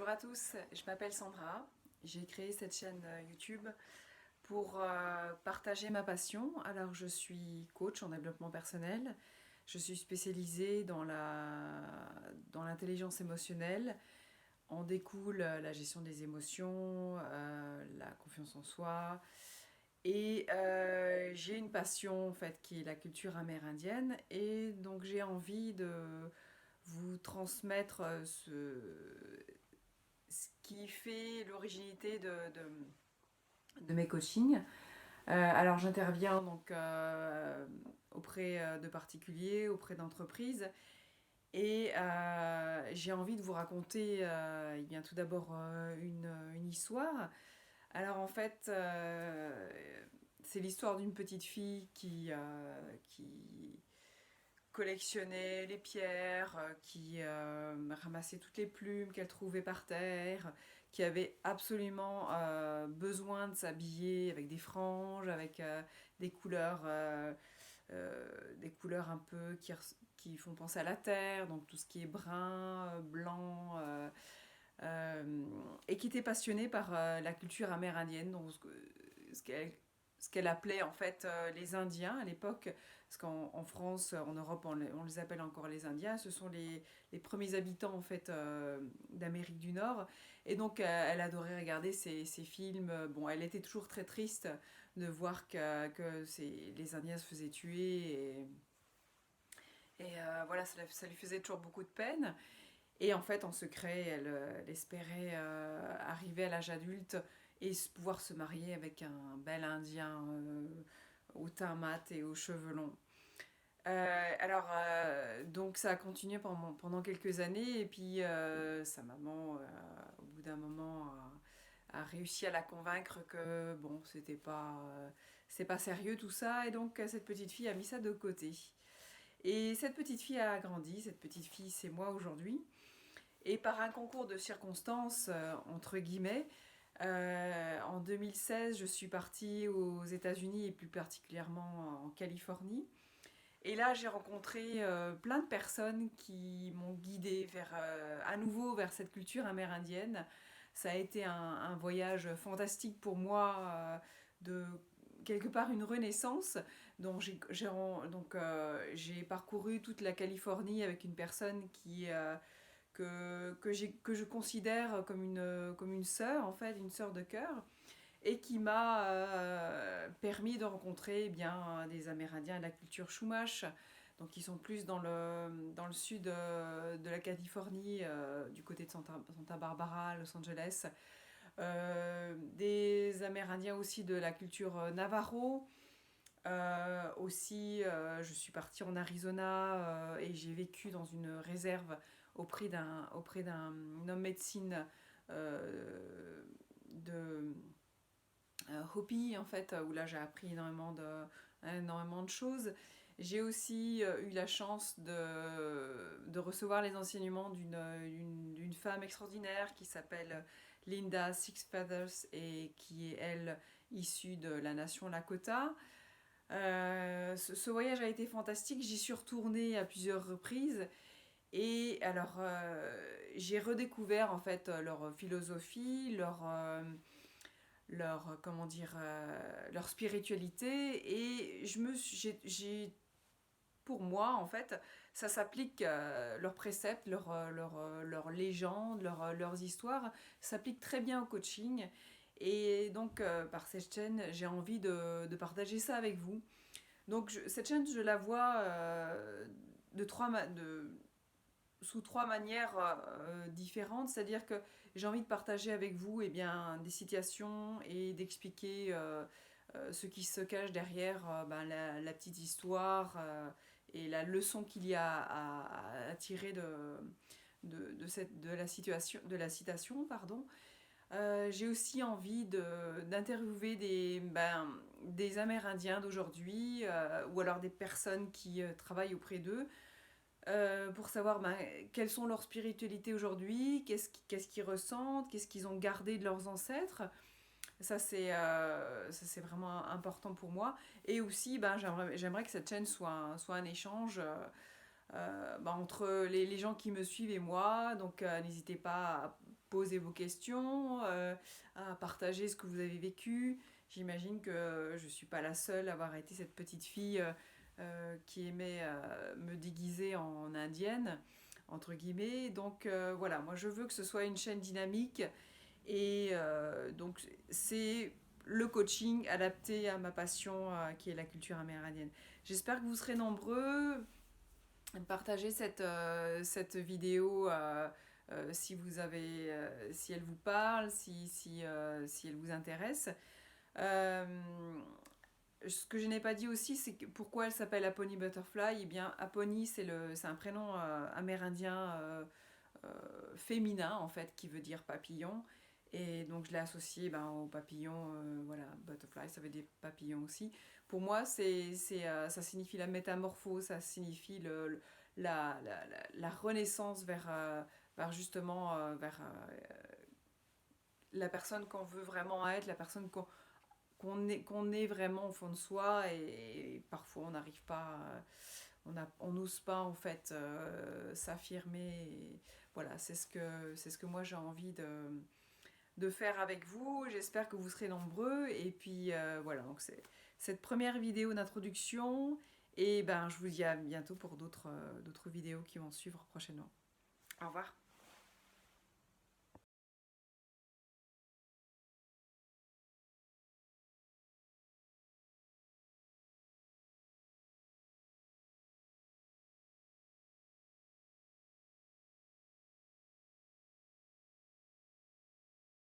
Bonjour à tous, je m'appelle Sandra. J'ai créé cette chaîne YouTube pour partager ma passion. Alors, je suis coach en développement personnel. Je suis spécialisée dans l'intelligence émotionnelle. En découle la gestion des émotions, la confiance en soi. Et j'ai une passion en fait qui est la culture amérindienne. Et donc, j'ai envie de vous transmettre ce qui fait l'originalité de mes coachings. Alors j'interviens donc auprès de particuliers, auprès d'entreprises et j'ai envie de vous raconter eh bien, tout d'abord une histoire. Alors en fait c'est l'histoire d'une petite fille qui collectionnait les pierres, qui ramassait toutes les plumes qu'elle trouvait par terre, qui avait absolument besoin de s'habiller avec des franges, avec des couleurs un peu qui font penser à la terre, donc tout ce qui est brun, blanc, et qui était passionnée par la culture amérindienne, donc ce qu'elle ce qu'elle appelait en fait les Indiens à l'époque, parce qu'en France, en Europe, on les appelle encore les Indiens. Ce sont les premiers habitants en fait d'Amérique du Nord. Et donc, elle adorait regarder ces films. Bon, elle était toujours très triste de voir que les Indiens se faisaient tuer. Et voilà, ça lui faisait toujours beaucoup de peine. Et en fait, en secret, elle espérait arriver à l'âge adulte et pouvoir se marier avec un bel Indien au teint mat et aux cheveux longs. Donc ça a continué pendant quelques années et puis sa maman, au bout d'un moment, a réussi à la convaincre que bon, c'est pas sérieux tout ça et donc cette petite fille a mis ça de côté. Et cette petite fille a grandi, cette petite fille c'est moi aujourd'hui. Et par un concours de circonstances, entre guillemets, en 2016, je suis partie aux États-Unis et plus particulièrement en Californie. Et là, j'ai rencontré plein de personnes qui m'ont guidée à nouveau vers cette culture amérindienne. Ça a été un voyage fantastique pour moi, de quelque part une renaissance. Donc j'ai parcouru toute la Californie avec une personne que je considère comme une sœur, en fait, une sœur de cœur, et qui m'a permis de rencontrer eh bien, des Amérindiens de la culture Chumash, donc qui sont plus dans le sud de la Californie, du côté de Santa Barbara, Los Angeles. Des Amérindiens aussi de la culture Navajo. Je suis partie en Arizona et j'ai vécu dans une réserve auprès d'un homme médecine de Hopi, en fait, où là j'ai appris énormément de choses. J'ai aussi eu la chance de recevoir les enseignements d'une femme extraordinaire qui s'appelle Linda Six Feathers et qui est, elle, issue de la nation Lakota. Ce voyage a été fantastique, j'y suis retournée à plusieurs reprises et alors j'ai redécouvert en fait leur philosophie, comment dire, leur spiritualité et pour moi en fait ça s'applique, leurs préceptes, leurs légendes, leurs histoires s'appliquent très bien au coaching et donc par cette chaîne j'ai envie de partager ça avec vous. Donc cette chaîne, je la vois de sous trois manières différentes, c'est-à-dire que j'ai envie de partager avec vous eh bien, des situations et d'expliquer ce qui se cache derrière la petite histoire et la leçon qu'il y a à tirer de la citation. Pardon. J'ai aussi envie d'interviewer des Amérindiens d'aujourd'hui ou alors des personnes qui travaillent auprès d'eux pour savoir quelles sont leurs spiritualités aujourd'hui, qu'est-ce qu'ils ressentent, qu'est-ce qu'ils ont gardé de leurs ancêtres. Ça, c'est vraiment important pour moi. Et aussi, j'aimerais que cette chaîne soit un échange entre les gens qui me suivent et moi. Donc, n'hésitez pas poser vos questions, à partager ce que vous avez vécu. J'imagine que je ne suis pas la seule à avoir été cette petite fille qui aimait me déguiser en indienne, entre guillemets. Donc voilà, moi je veux que ce soit une chaîne dynamique et donc c'est le coaching adapté à ma passion qui est la culture amérindienne. J'espère que vous serez nombreux à partager cette vidéo si vous avez, si elle vous parle, si elle vous intéresse. Euh, Ce que je n'ai pas dit aussi, c'est pourquoi elle s'appelle Apony Butterfly. Eh bien, Apony, c'est un prénom amérindien féminin, en fait, qui veut dire papillon. Et donc, je l'ai associé au papillon, voilà, butterfly, ça veut dire papillon aussi. Pour moi, ça signifie la métamorphose, ça signifie la renaissance vers justement, la personne qu'on veut vraiment être, la personne qu'on est vraiment au fond de soi et parfois on n'arrive pas, on n'ose pas en fait s'affirmer. Voilà, c'est ce que moi j'ai envie de faire avec vous. J'espère que vous serez nombreux et puis voilà, donc c'est cette première vidéo d'introduction et ben je vous dis à bientôt pour d'autres vidéos qui vont suivre prochainement. Au revoir.